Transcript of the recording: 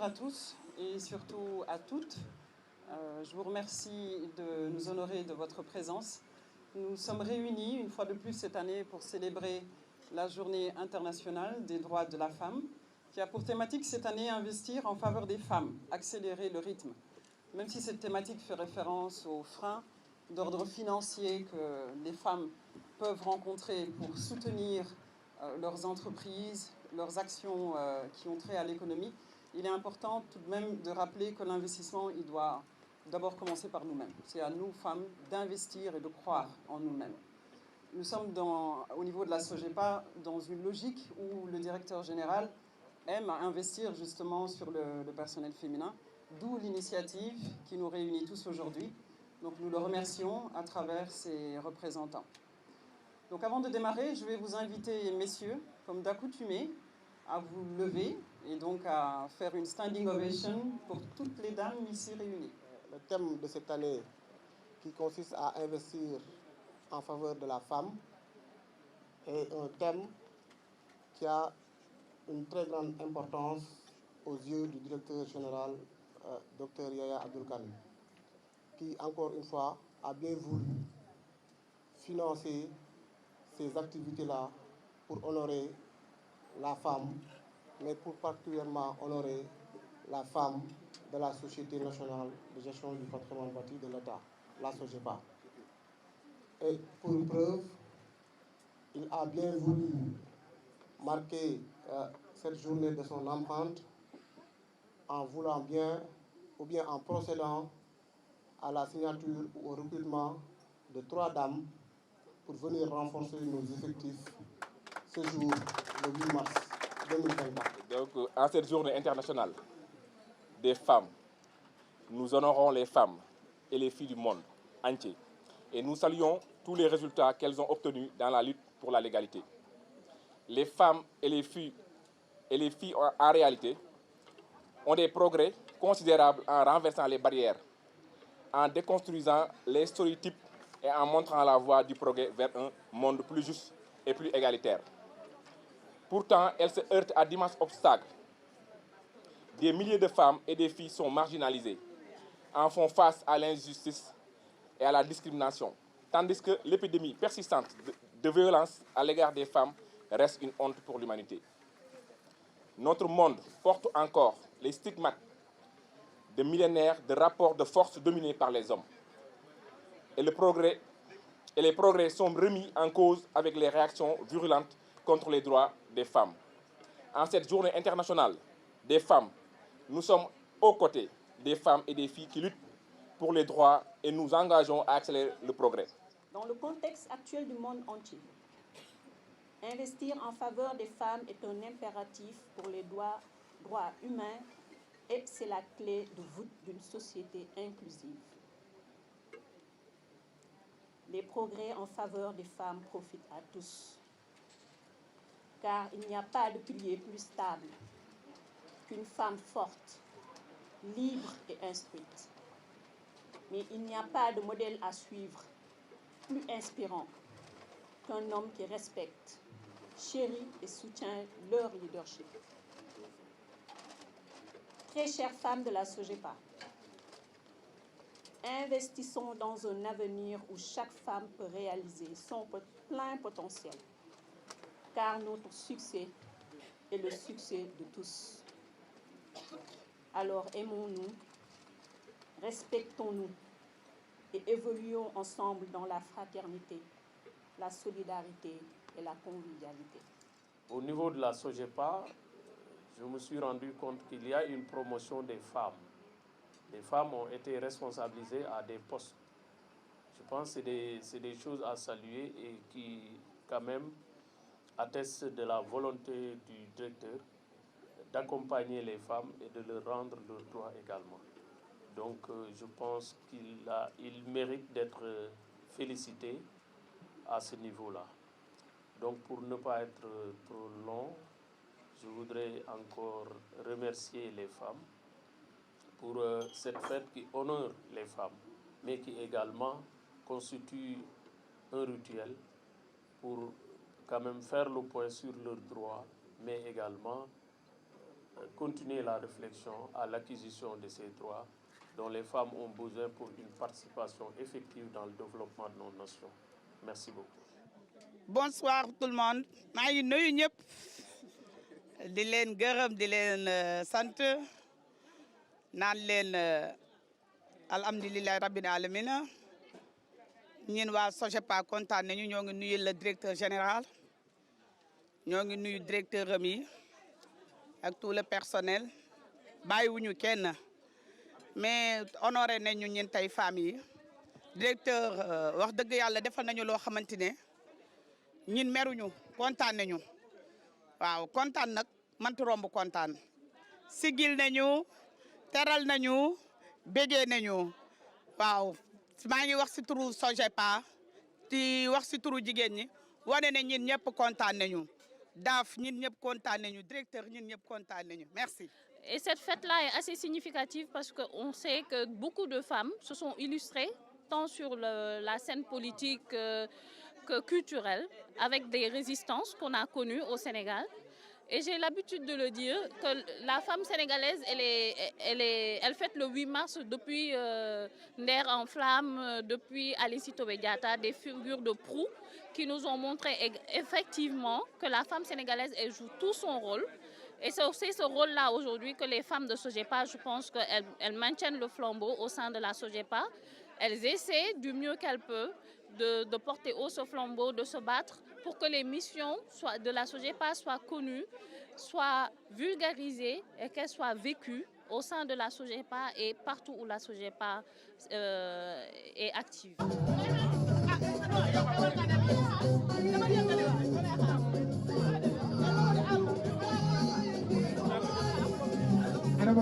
à tous et surtout à toutes. Je vous remercie de nous honorer de votre présence. Nous sommes réunis une fois de plus cette année pour célébrer la Journée internationale des droits de la femme, qui a pour thématique cette année investir en faveur des femmes, accélérer le rythme. Même si cette thématique fait référence aux freins d'ordre financier que les femmes peuvent rencontrer pour soutenir leurs entreprises, leurs actions qui ont trait à l'économie, il est important tout de même de rappeler que l'investissement, il doit d'abord commencer par nous-mêmes. C'est à nous, femmes, d'investir et de croire en nous-mêmes. Nous sommes au niveau de la SOGEPA dans une logique où le directeur général aime investir justement sur le personnel féminin, d'où l'initiative qui nous réunit tous aujourd'hui. Donc nous le remercions à travers ses représentants. Donc avant de démarrer, je vais vous inviter, messieurs, comme d'accoutumé, à vous lever et donc à faire une standing ovation pour toutes les dames ici réunies. Le thème de cette année qui consiste à investir en faveur de la femme est un thème qui a une très grande importance aux yeux du directeur général, Dr Yaya Abdul Karim, qui, encore une fois, a bien voulu financer ces activités-là pour honorer la femme, mais pour particulièrement honorer la femme de la Société nationale de gestion du patrimoine bâti de l'État, la SOGEPA. Et pour preuve, il a bien voulu marquer cette journée de son empreinte en voulant bien, ou bien en procédant à la signature ou au recrutement de 3 dames pour venir renforcer nos effectifs ce jour, le 8 mars 2024. Donc, en cette journée internationale des femmes, nous honorons les femmes et les filles du monde entier. Et nous saluons tous les résultats qu'elles ont obtenus dans la lutte pour la légalité. Les femmes et les filles en réalité ont des progrès considérables en renversant les barrières, en déconstruisant les stéréotypes et en montrant la voie du progrès vers un monde plus juste et plus égalitaire. Pourtant, elles se heurtent à d'immenses obstacles. Des milliers de femmes et de filles sont marginalisées, en font face à l'injustice et à la discrimination, tandis que l'épidémie persistante de violence à l'égard des femmes reste une honte pour l'humanité. Notre monde porte encore les stigmates de millénaires de rapports de force dominés par les hommes. Et les progrès sont remis en cause avec les réactions virulentes contre les droits des femmes. En cette journée internationale des femmes, nous sommes aux côtés des femmes et des filles qui luttent pour les droits et nous engageons à accélérer le progrès. Dans le contexte actuel du monde entier, investir en faveur des femmes est un impératif pour les droits humains et c'est la clé de voûte d'une société inclusive. Les progrès en faveur des femmes profitent à tous, car il n'y a pas de pilier plus stable qu'une femme forte, libre et instruite. Mais il n'y a pas de modèle à suivre plus inspirant qu'un homme qui respecte, chérit et soutient leur leadership. Très chères femmes de la SOGEPA, investissons dans un avenir où chaque femme peut réaliser son plein potentiel, car notre succès est le succès de tous. Alors aimons-nous, respectons-nous et évoluons ensemble dans la fraternité, la solidarité et la convivialité. Au niveau de la SOGEPA, je me suis rendu compte qu'il y a une promotion des femmes. Les femmes ont été responsabilisées à des postes. Je pense que c'est des choses à saluer et qui, quand même, attestent de la volonté du directeur d'accompagner les femmes et de leur rendre leurs droits également. Donc, je pense qu'il mérite d'être félicité à ce niveau-là. Donc, pour ne pas être trop long, je voudrais encore remercier les femmes pour cette fête qui honore les femmes, mais qui également constitue un rituel pour quand même faire le point sur leurs droits, mais également continuer la réflexion à l'acquisition de ces droits dont les femmes ont besoin pour une participation effective dans le développement de nos nations. Merci beaucoup. Bonsoir tout le monde. maa ngi nuyu ñëpp di leen gërëm di leen sant naan leen alhamdulilah rabbil alamina ñun waa SOGEPA kontaan nañu ñoo ngi nuyu le directeur général ñoo ngi nuyu directeur am yi ak tout le personnel bàyyiwuñu kenn mais honoré nañu ñun tey femmes yi directeur wax dëgg yàlla defal nañu loo xamante ne ñun meruñu kontaan nañu waaw kontaan nag mantu romb kontaan sigil nañu teral nañu bégee nañu waaw maa ngi wax si turu SOGEPA di wax si turu jigéen ñi wane ne ñun ñëpp kontaan nañu DAF ñun ñëpp kontaan nañu directeur ñun ñëpp kontaan nañu merci. Et cette fête-là est assez significative parce qu'on sait que beaucoup de femmes se sont illustrées tant sur la scène politique que culturelle avec des résistances qu'on a connues au Sénégal. Et j'ai l'habitude de le dire que la femme sénégalaise, elle fête le 8 mars depuis Nder en flamme, depuis Aline Sitoé Diatta, des figures de proue qui nous ont montré effectivement que la femme sénégalaise, elle joue tout son rôle. Et c'est aussi ce rôle-là aujourd'hui que les femmes de SOGEPA, je pense qu'elles maintiennent le flambeau au sein de la SOGEPA. Elles essaient du mieux qu'elles peuvent de porter haut ce flambeau, de se battre pour que les missions de la SOGEPA soient connues, soient vulgarisées et qu'elles soient vécues au sein de la SOGEPA et partout où la SOGEPA est active. Ana